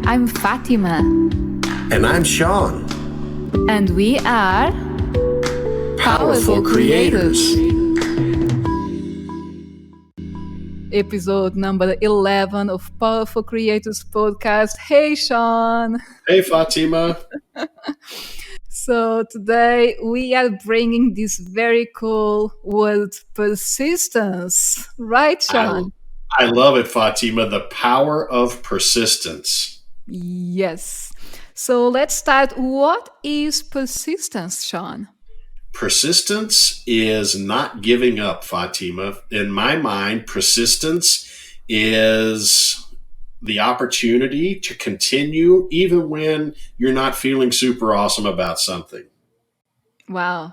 I'm Fatima. And I'm Sean. And we are Powerful Creators. Episode number 11 of Powerful Creators podcast. Hey, Sean. Hey, Fatima. So today we are bringing this very cool word persistence. Right, Sean? I love it, Fatima. The power of persistence. Yes. So let's start. What is persistence, Sean? Persistence is not giving up, Fatima. In my mind, persistence is the opportunity to continue even when you're not feeling super awesome about something. Wow.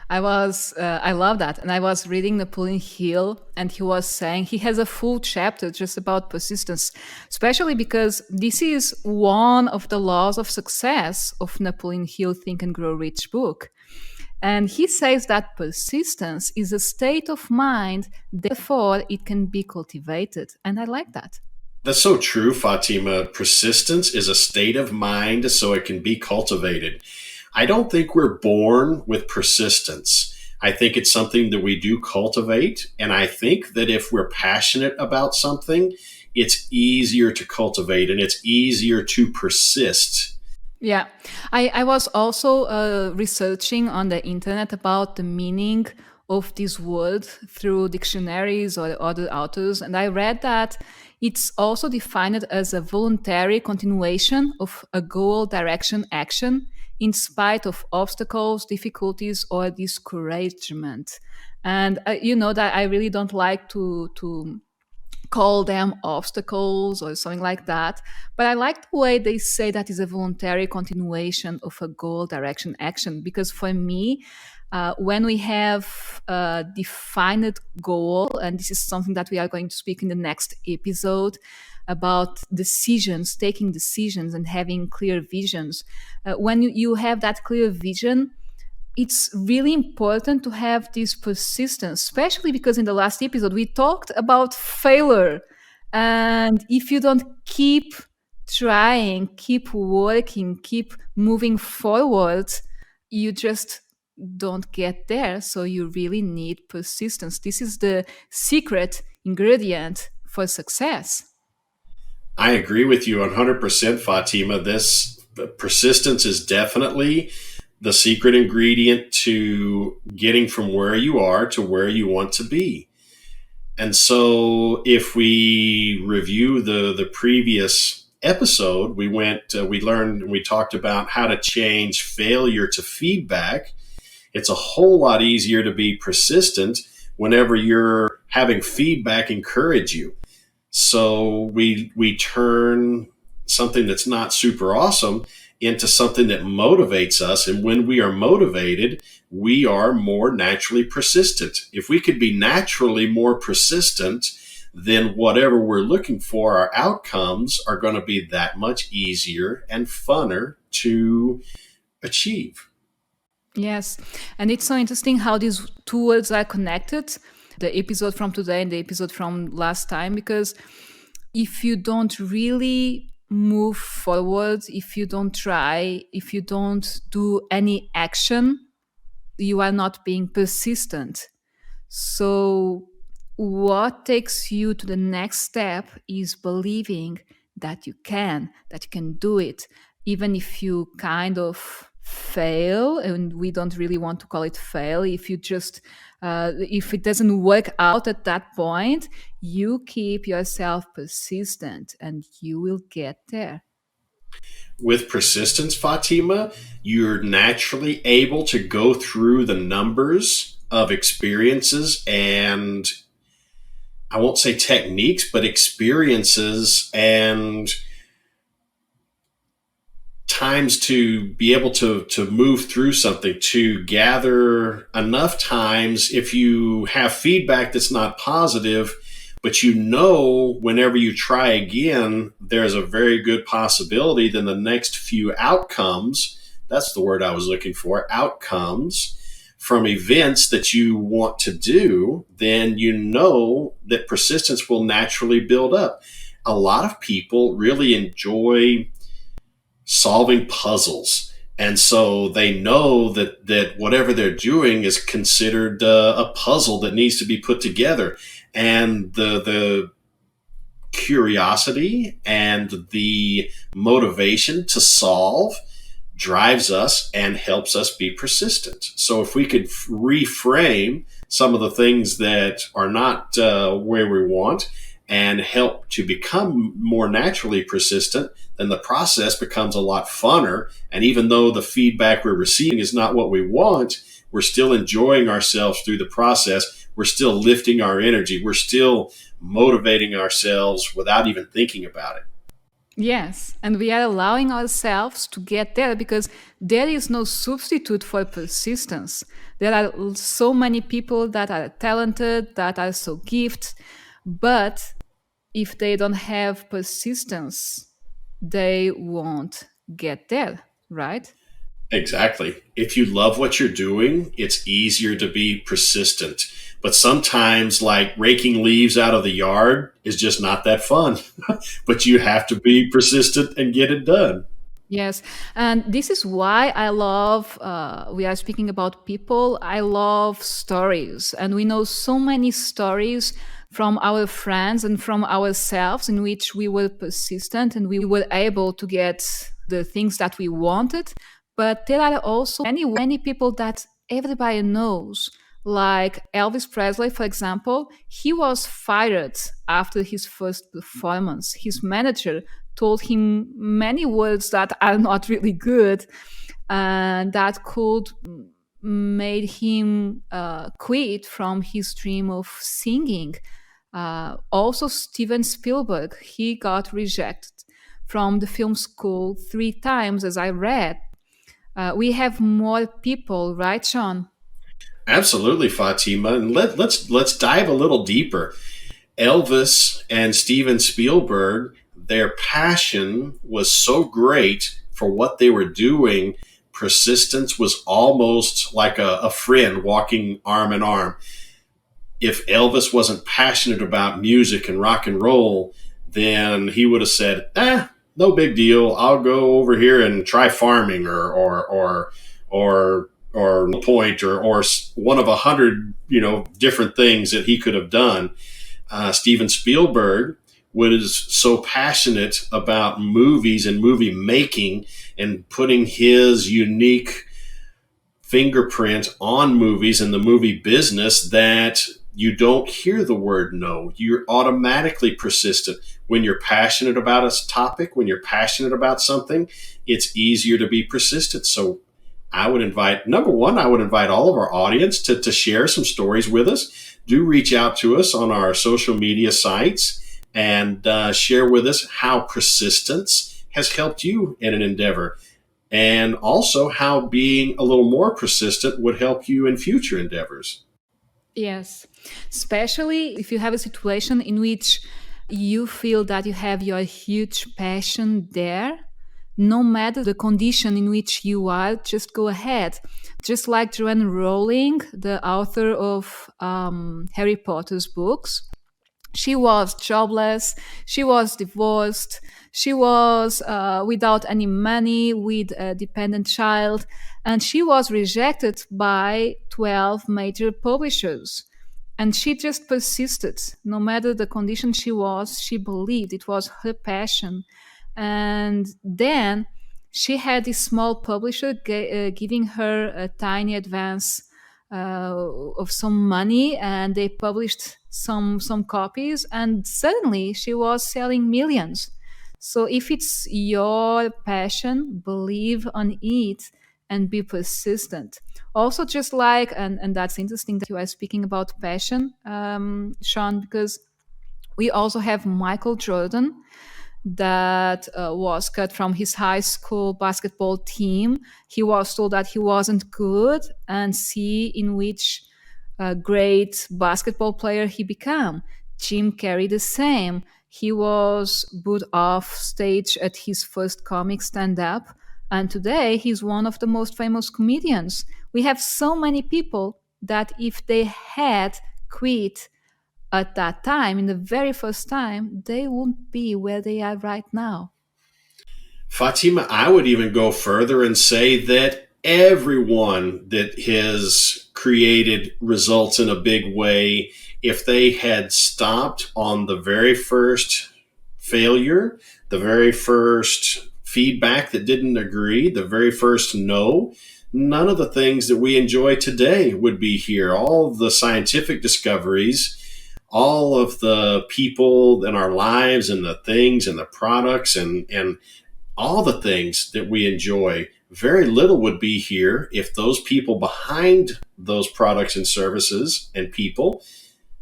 I love that. And I was reading Napoleon Hill, and he was saying he has a full chapter just about persistence, especially because this is one of the laws of success of Napoleon Hill Think and Grow Rich book. And he says that persistence is a state of mind, therefore it can be cultivated. And I like that. That's so true, Fatima. Persistence is a state of mind, so it can be cultivated. I don't think we're born with persistence. I think it's something that we do cultivate. And I think that if we're passionate about something, it's easier to cultivate and it's easier to persist. Yeah, I was also researching on the internet about the meaning of this word through dictionaries or other authors, and I read that it's also defined as a voluntary continuation of a goal, direction, action in spite of obstacles, difficulties, or discouragement. And you know that I really don't like to call them obstacles or something like that. But I like the way they say that is a voluntary continuation of a goal, direction, action. Because for me, when we have a defined goal, and this is something that we are going to speak in the next episode about decisions, taking decisions and having clear visions. When you have that clear vision, it's really important to have this persistence, especially because in the last episode we talked about failure. And if you don't keep trying, keep working, keep moving forward, you just don't get there. So you really need persistence. This is the secret ingredient for success. I agree with you 100%, Fatima. This persistence is definitely the secret ingredient to getting from where you are to where you want to be. And so if we review the previous episode, we talked about how to change failure to feedback. It's a whole lot easier to be persistent whenever you're having feedback encourage you. So we turn something that's not super awesome into something that motivates us. And when we are motivated, we are more naturally persistent. If we could be naturally more persistent, then whatever we're looking for, our outcomes are going to be that much easier and funner to achieve. Yes. And it's so interesting how these two words are connected, the episode from today and the episode from last time, because if you don't really move forward, if you don't try, if you don't do any action, you are not being persistent. So what takes you to the next step is believing that you can do it, even if you kind of fail, and we don't really want to call it fail. If you just if it doesn't work out at that point, you keep yourself persistent and you will get there. With persistence, Fatima, you're naturally able to go through the numbers of experiences and I won't say techniques, but experiences and times to be able to move through something, to gather enough times. If you have feedback that's not positive, but you know whenever you try again, there's a very good possibility then the next few outcomes, that's the word I was looking for, outcomes from events that you want to do, then you know that persistence will naturally build up. a lot of people really enjoy solving puzzles. And so they know that whatever they're doing is considered a puzzle that needs to be put together. And the curiosity and the motivation to solve drives us and helps us be persistent. So if we could reframe some of the things that are not where we want and help to become more naturally persistent, then the process becomes a lot funner. And even though the feedback we're receiving is not what we want, we're still enjoying ourselves through the process. We're still lifting our energy. We're still motivating ourselves without even thinking about it. Yes, and we are allowing ourselves to get there because there is no substitute for persistence. There are so many people that are talented, that are so gifted, but if they don't have persistence, they won't get there, right? Exactly. If you love what you're doing, it's easier to be persistent. But sometimes, like raking leaves out of the yard is just not that fun. But you have to be persistent and get it done. Yes, and this is why I love, we are speaking about people, I love stories. And we know so many stories from our friends and from ourselves in which we were persistent and we were able to get the things that we wanted. But there are also many people that everybody knows. Like Elvis Presley, for example, he was fired after his first performance. His manager told him many words that are not really good and that could made him quit from his dream of singing. Also, Steven Spielberg, he got rejected from the film school 3 times, as I read. We have more people, right, Sean? Absolutely, Fatima. And let's dive a little deeper. Elvis and Steven Spielberg, their passion was so great for what they were doing. Persistence was almost like a friend walking arm in arm. If Elvis wasn't passionate about music and rock and roll, then he would have said, no big deal. I'll go over here and try farming or point or one of 100 different things that he could have done. Steven Spielberg was so passionate about movies and movie making and putting his unique fingerprint on movies and the movie business that you don't hear the word no. You're automatically persistent. When you're passionate about a topic, when you're passionate about something, it's easier to be persistent. So I would invite, number one, I would invite all of our audience to share some stories with us. Do reach out to us on our social media sites and share with us how persistence has helped you in an endeavor, and also how being a little more persistent would help you in future endeavors. Yes, especially if you have a situation in which you feel that you have your huge passion there, no matter the condition in which you are, just go ahead. Just like Joanne Rowling, the author of Harry Potter's books, she was jobless, she was divorced, she was without any money, with a dependent child, and she was rejected by 12 major publishers. And she just persisted. No matter the condition she was, she believed it was her passion. And then she had this small publisher giving her a tiny advance of some money, and they published some copies, and suddenly she was selling millions. So if it's your passion, believe on it and be persistent. Also, just like, and that's interesting that you are speaking about passion, Sean, because we also have Michael Jordan that was cut from his high school basketball team. He was told that he wasn't good, and see in which great basketball player he became. Jim Carrey the same. He was booed off stage at his first comic stand-up, and today he's one of the most famous comedians. We have so many people that if they had quit at that time, in the very first time, they won't be where they are right now. Fatima, I would even go further and say that everyone that has created results in a big way, if they had stopped on the very first failure, the very first feedback that didn't agree, the very first no, none of the things that we enjoy today would be here. All of the scientific discoveries, all of the people in our lives and the things and the products and all the things that we enjoy, very little would be here if those people behind those products and services and people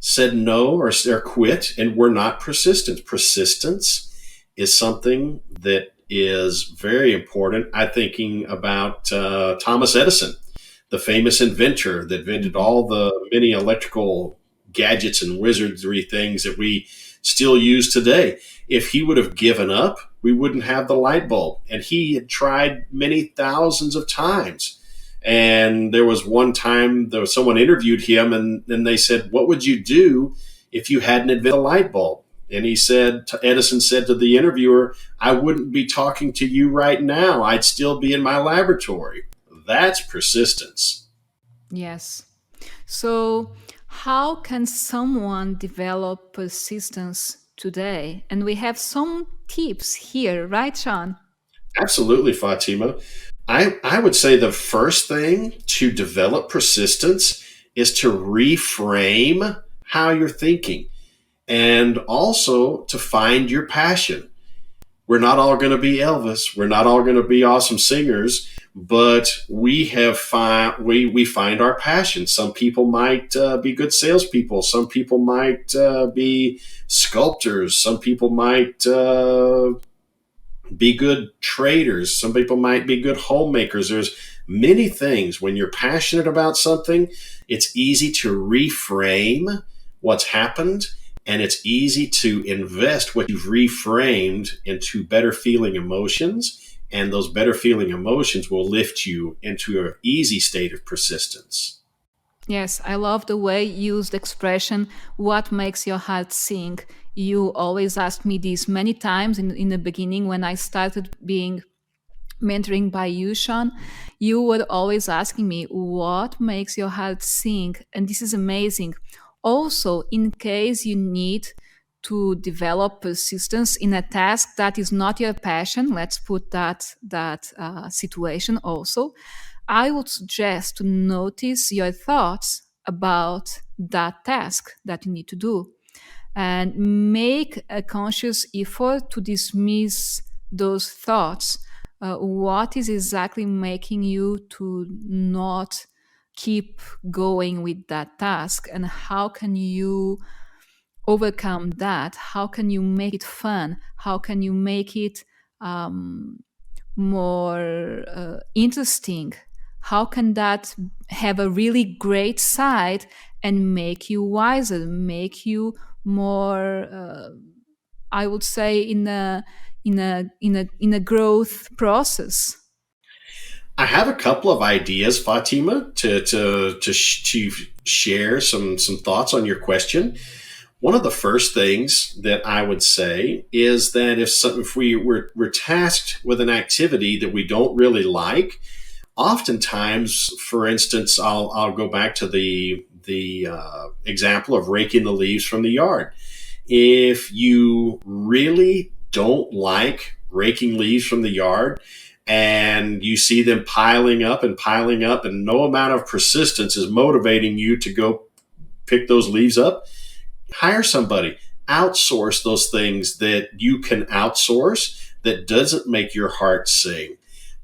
said no or quit and were not persistent. Persistence is something that is very important. I'm thinking about Thomas Edison, the famous inventor that invented all the many electrical gadgets and wizardry things that we still use today. If he would have given up, we wouldn't have the light bulb. And he had tried many thousands of times. And there was one time there was someone interviewed him and they said, "What would you do if you hadn't invented a light bulb?" And he said, Edison said to the interviewer, "I wouldn't be talking to you right now. I'd still be in my laboratory." That's persistence. Yes. So, how can someone develop persistence today? And we have some tips here, right, Sean? Absolutely, Fatima. I would say the first thing to develop persistence is to reframe how you're thinking and also to find your passion. We're not all going to be Elvis. We're not all going to be awesome singers, but we find our passion. Some people might be good salespeople. Some people might be sculptors. Some people might be good traders. Some people might be good homemakers. There's many things. When you're passionate about something, it's easy to reframe what's happened, and it's easy to invest what you've reframed into better feeling emotions, and those better feeling emotions will lift you into an easy state of persistence. Yes, I love the way you used the expression, what makes your heart sing? You always asked me this many times in the beginning when I started being mentoring by you, Sean. You were always asking me, what makes your heart sing? And this is amazing. Also, in case you need to develop persistence in a task that is not your passion, let's put that situation also. I would suggest to notice your thoughts about that task that you need to do and make a conscious effort to dismiss those thoughts. What is exactly making you to not keep going with that task, and how can you overcome that? How can you make it fun? How can you make it um, more interesting? How can that have a really great side and make you wiser, make you more, I would say, in a growth process? I have a couple of ideas, Fatima, to share some thoughts on your question. One of the first things that I would say is that if we're tasked with an activity that we don't really like, oftentimes, for instance, I'll go back to the example of raking the leaves from the yard. If you really don't like raking leaves from the yard, and you see them piling up, and no amount of persistence is motivating you to go pick those leaves up, hire somebody. Outsource those things that you can outsource that doesn't make your heart sing.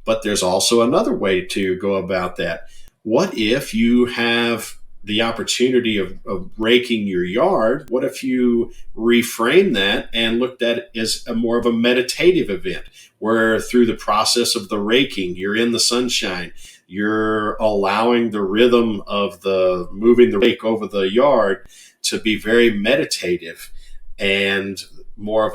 But there's also another way to go about that. What if you have the opportunity of raking your yard? What if you reframe that and looked at it as a more of a meditative event, where through the process of the raking, you're in the sunshine, you're allowing the rhythm of the moving the rake over the yard to be very meditative and more of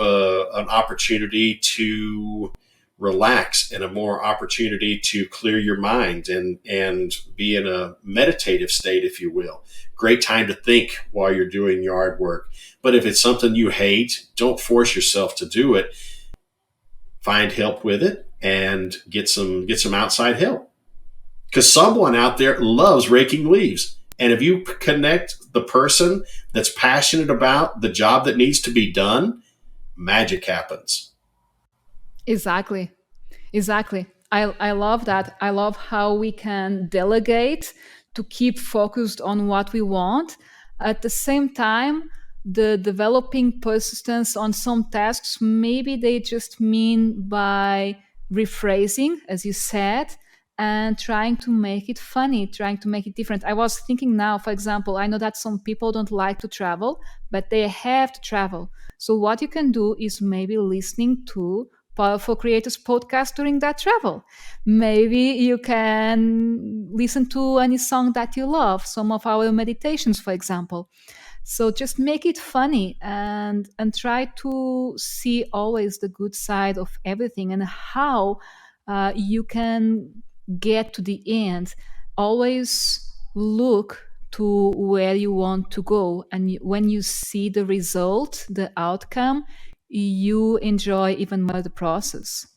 an opportunity to relax and a more opportunity to clear your mind and be in a meditative state, if you will. Great time to think while you're doing yard work. But if it's something you hate, don't force yourself to do it. Find help with it and get some outside help. Because someone out there loves raking leaves. And if you connect the person that's passionate about the job that needs to be done, magic happens. Exactly. Exactly. I love that. I love how we can delegate to keep focused on what we want. At the same time, the developing persistence on some tasks, maybe they just mean by rephrasing, as you said, and trying to make it funny, trying to make it different. I was thinking now, for example, I know that some people don't like to travel, but they have to travel. So, what you can do is maybe listening to Powerful Creators podcast during that travel. Maybe you can listen to any song that you love, some of our meditations, for example. So just make it funny and try to see always the good side of everything and how you can get to the end. Always look to where you want to go, and when you see the result, the outcome, you enjoy even more the process.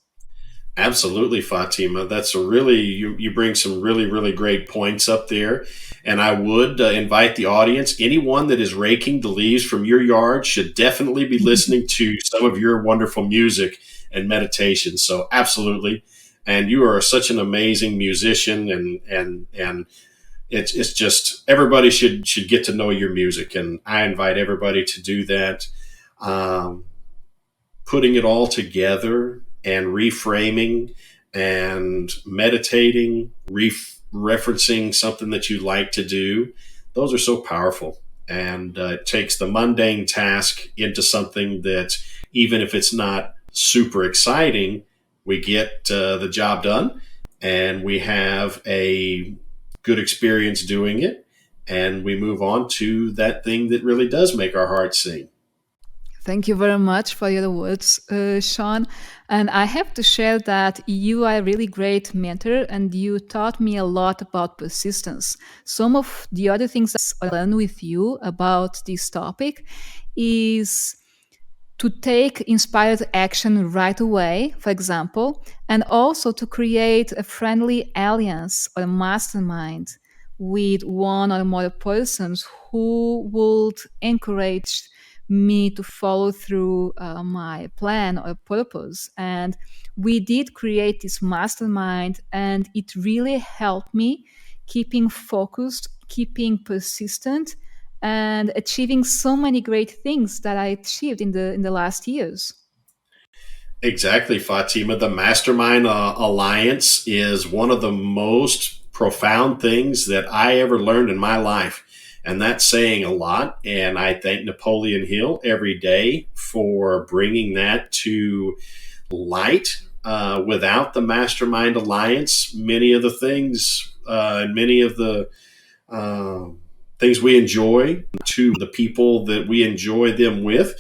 Absolutely, Fatima. That's a really you bring some really great points up there, and I would invite the audience. Anyone that is raking the leaves from your yard should definitely be listening to some of your wonderful music and meditation. So, absolutely, and you are such an amazing musician, and it's just everybody should get to know your music, and I invite everybody to do that. Um, Putting it all together and reframing and meditating, referencing something that you like to do, those are so powerful. And it takes the mundane task into something that, even if it's not super exciting, we get the job done and we have a good experience doing it. And we move on to that thing that really does make our hearts sing. Thank you very much for your words, Sean. And I have to share that you are a really great mentor and you taught me a lot about persistence. Some of the other things I learned with you about this topic is to take inspired action right away, for example, and also to create a friendly alliance or a mastermind with one or more persons who would encourage me to follow through my plan or purpose. And we did create this mastermind, and it really helped me keeping focused, keeping persistent, and achieving so many great things that I achieved in the last years. Exactly, Fatima. The Mastermind Alliance is one of the most profound things that I ever learned in my life. And that's saying a lot. And I thank Napoleon Hill every day for bringing that to light. Without the Mastermind Alliance, many of the things and many of the uh, things we enjoy to the people that we enjoy them with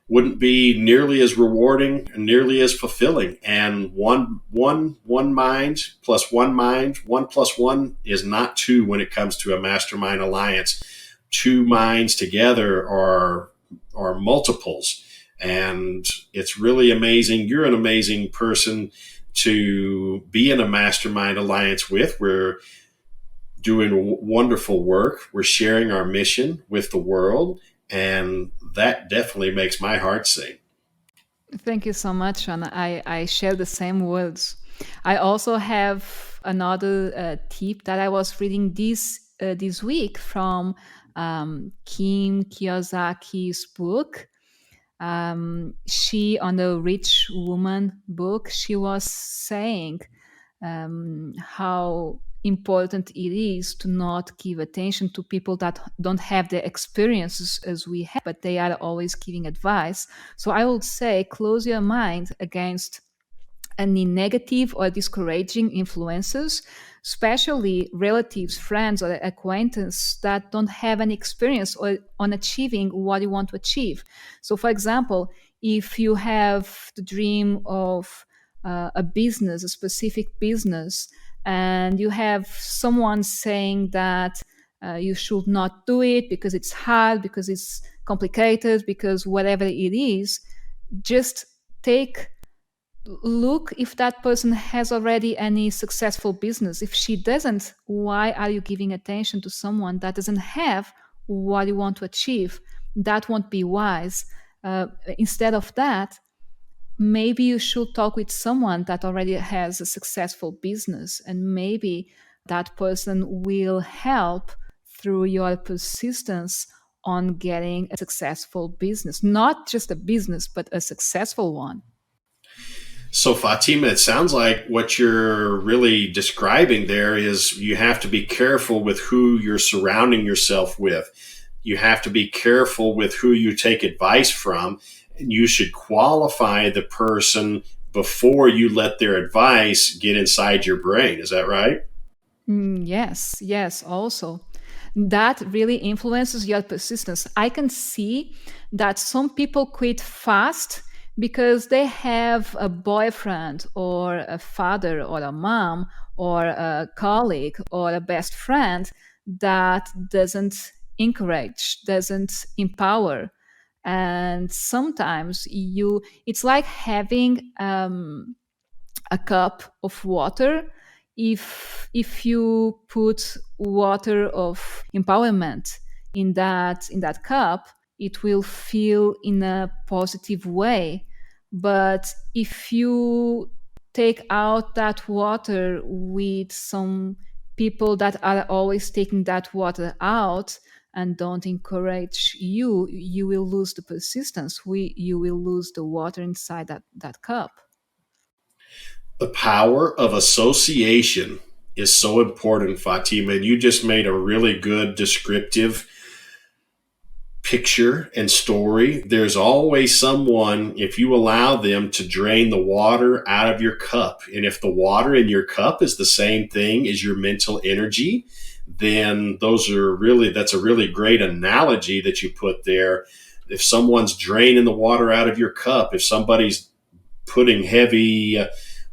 wouldn't be nearly as rewarding and nearly as fulfilling. And one mind plus one plus one is not two when it comes to a mastermind alliance. Two minds together are multiples, and it's really amazing. You're an amazing person to be in a mastermind alliance with. We're doing wonderful work. We're sharing our mission with the world, and that definitely makes my heart sing. Thank you so much, and I share the same words. I also have another tip that I was reading this week from Kim Kiyosaki's book. She, on the Rich Woman book, she was saying how important it is to not give attention to people that don't have the experiences as we have, but they are always giving advice. So I would say close your mind against any negative or discouraging influences, especially relatives, friends, or acquaintances that don't have any experience or on achieving what you want to achieve. So, for example, if you have the dream of a business, a specific business, and you have someone saying that you should not do it because it's hard, because it's complicated, because whatever it is, just take look if that person has already any successful business. If she doesn't, why are you giving attention to someone that doesn't have what you want to achieve? That won't be wise. Instead of that, maybe you should talk with someone that already has a successful business, and maybe that person will help through your persistence on getting a successful business, not just a business, but a successful one. So, Fatima, it sounds like what you're really describing there is you have to be careful with who you're surrounding yourself with. You have to be careful with who you take advice from, and you should qualify the person before you let their advice get inside your brain. Is that right? Yes, yes, also. That really influences your persistence. I can see that some people quit fast because they have a boyfriend or a father or a mom or a colleague or a best friend that doesn't encourage, doesn't empower. And sometimes it's like having a cup of water. If you put water of empowerment in that cup, it will feel in a positive way. But if you take out that water with some people that are always taking that water out and don't encourage you, you will lose the persistence. You will lose the water inside that cup. The power of association is so important, Fatima. And you just made a really good descriptive picture and story. There's always someone, if you allow them to drain the water out of your cup, and if the water in your cup is the same thing as your mental energy, then that's a really great analogy that you put there. If someone's draining the water out of your cup, if somebody's putting heavy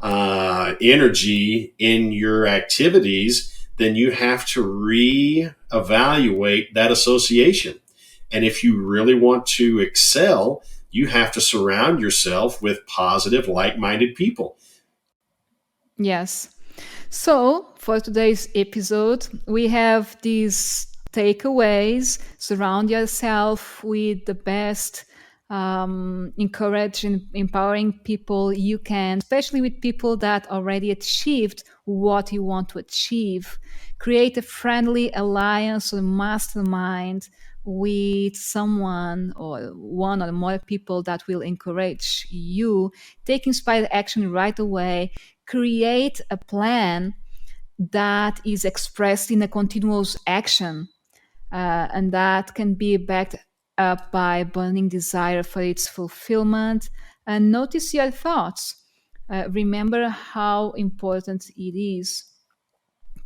energy in your activities, then you have to reevaluate that association. And if you really want to excel, you have to surround yourself with positive, like minded people. Yes. So, for today's episode, we have these takeaways. Surround yourself with the best, encourage and empowering people you can, especially with people that already achieved what you want to achieve. Create a friendly alliance or mastermind with someone or one or more people that will encourage you. Take inspired action right away. Create a plan that is expressed in a continuous action, and that can be backed up by burning desire for its fulfillment. And notice your thoughts. Remember how important it is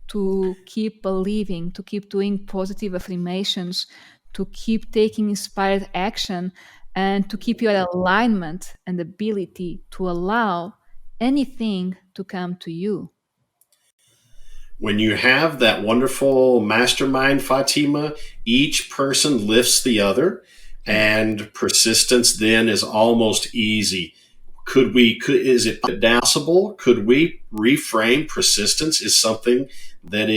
to keep believing, to keep doing positive affirmations, to keep taking inspired action, and to keep your alignment and ability to allow anything to come to you. When you have that wonderful mastermind, Fatima, each person lifts the other, and persistence then is almost easy. Is it possible? Could we reframe persistence as something that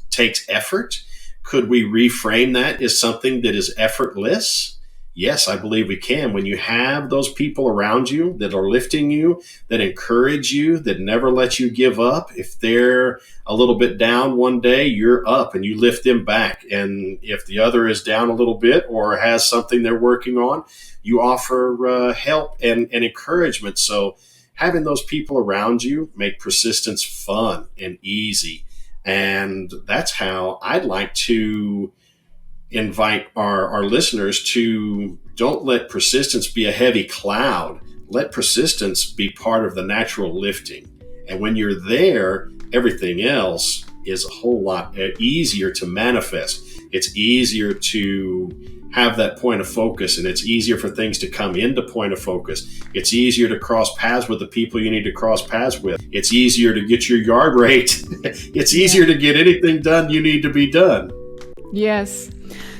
takes effort? Could we reframe that as something that is effortless? Yes, I believe we can. When you have those people around you that are lifting you, that encourage you, that never let you give up, if they're a little bit down one day, you're up and you lift them back. And if the other is down a little bit or has something they're working on, you offer help and encouragement. So having those people around you make persistence fun and easy. And that's how I'd like to invite our listeners to don't let persistence be a heavy cloud. Let persistence be part of the natural lifting. And when you're there, everything else is a whole lot easier to manifest. It's easier to have that point of focus, and it's easier for things to come into point of focus. It's easier to cross paths with the people you need to cross paths with. It's easier to get your yard rate. It's easier to get anything done you need to be done. Yes.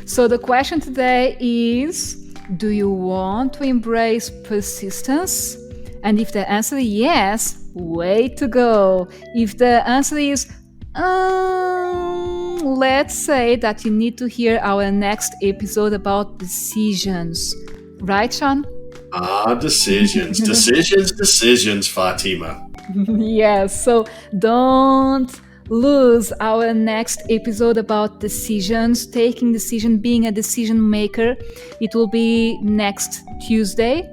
So the question today is, do you want to embrace persistence? And if the answer is yes, way to go. If the answer is let's say that you need to hear our next episode about decisions. Right, Sean? Decisions. Decisions, Fatima. Yes, so don't lose our next episode about decisions, taking decision, being a decision maker. It will be next Tuesday,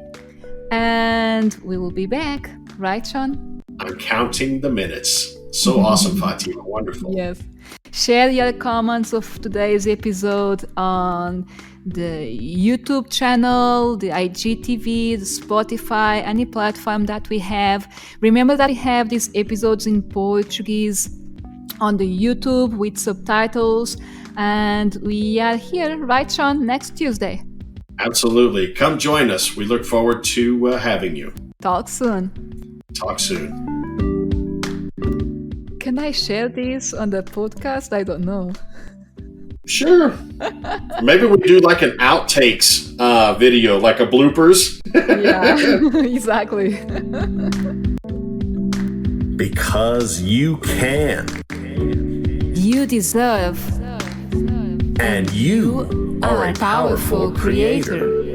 and we will be back. Right, Sean? I'm counting the minutes. So awesome, Fatima. Wonderful. Yes. Share your comments of today's episode on the YouTube channel, the IGTV, the Spotify, any platform that we have. Remember that we have these episodes in Portuguese on the YouTube with subtitles, and we are here, right, Sean, next Tuesday. Absolutely. Come join us. We look forward to having you. Talk soon. Talk soon. Can I share this on the podcast? I don't know. Sure. Maybe we do like an outtakes video, like a bloopers. Yeah, exactly. Because you can. You deserve. And you are a powerful creator.